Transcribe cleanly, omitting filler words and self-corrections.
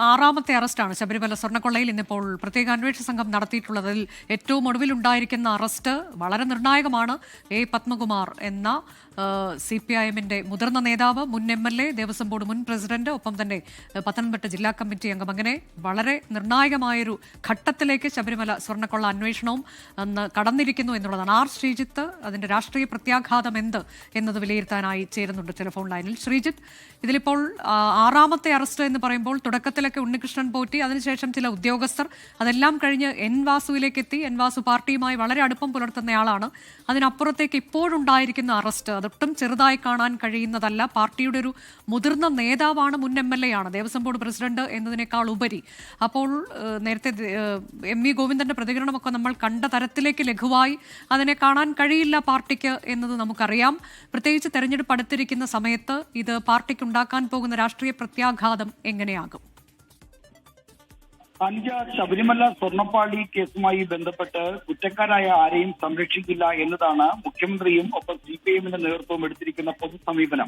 ആറാമത്തെ അറസ്റ്റാണ് ശബരിമല സ്വർണ്ണക്കൊള്ളയിൽ ഇന്നിപ്പോൾ പ്രത്യേക അന്വേഷണ സംഘം നടത്തിയിട്ടുള്ളതിൽ ഏറ്റവും ഒടുവിലുണ്ടായിരിക്കുന്ന അറസ്റ്റ് വളരെ നിർണായകമാണ്. എ പത്മകുമാർ എന്ന CPIM-ന്റെ മുതിർന്ന നേതാവ്, മുൻ MLA, ദേവസ്വം ബോർഡ് മുൻ പ്രസിഡന്റ്, ഒപ്പം തന്നെ പത്തനംതിട്ട ജില്ലാ കമ്മിറ്റി അംഗം. അങ്ങനെ വളരെ നിർണായകമായൊരു ഘട്ടത്തിലേക്ക് ശബരിമല സ്വർണ്ണക്കൊള്ള അന്വേഷണവും കടന്നിരിക്കുന്നു എന്നുള്ളതാണ്. ആർ ശ്രീജിത്ത് അതിന്റെ രാഷ്ട്രീയ പ്രത്യാഘാതം എന്ത് എന്നത് വിലയിരുത്താനായി ചേരുന്നുണ്ട് ടെലിഫോൺ ലൈനിൽ. ശ്രീജിത്ത്, ഇതിലിപ്പോൾ ആറാമത്തെ അറസ്റ്റ് എന്ന് പറയുമ്പോൾ തുടക്കത്തിലൊക്കെ ഉണ്ണികൃഷ്ണൻ പോറ്റി, അതിനുശേഷം ചില ഉദ്യോഗസ്ഥർ, അതെല്ലാം കഴിഞ്ഞ് എൻ വാസുവിലേക്ക് എത്തി. എൻ വാസു പാർട്ടിയുമായി വളരെ അടുപ്പം പുലർത്തുന്നയാളാണ്. അതിനപ്പുറത്തേക്ക് ഇപ്പോഴുണ്ടായിരിക്കുന്ന അറസ്റ്റ് അതൊട്ടും ചെറുതായി കാണാൻ കഴിയുന്നതല്ല. പാർട്ടിയുടെ ഒരു മുതിർന്ന നേതാവാണ്, മുൻ MLA ആണ്, ദേവസ്വം ബോർഡ് പ്രസിഡന്റ് എന്നതിനേക്കാൾ ഉപരി. അപ്പോൾ നേരത്തെ MV ഗോവിന്ദന്റെ പ്രതികരണമൊക്കെ നമ്മൾ കണ്ട തരത്തിലേക്ക് ലഘുവായി അതിനെ കാണാൻ കഴിയില്ല പാർട്ടിക്ക് എന്നത് നമുക്കറിയാം. പ്രത്യേകിച്ച് തെരഞ്ഞെടുപ്പ് അടുത്തിരിക്കുന്ന സമയത്ത് ഇത് പാർട്ടിക്ക് ഉണ്ടാക്കാൻ പോകുന്ന രാഷ്ട്രീയ പ്രത്യാഘാതം എങ്ങനെയാകും? അനുജ, ശബരിമല സ്വർണ്ണപ്പാളി കേസുമായി ബന്ധപ്പെട്ട് കുറ്റക്കാരായ ആരെയും സംരക്ഷിക്കില്ല എന്നതാണ് മുഖ്യമന്ത്രിയും ഒപ്പം CPIM-ന്റെ നേതൃത്വവും എടുത്തിരിക്കുന്ന പൊതു സമീപനം.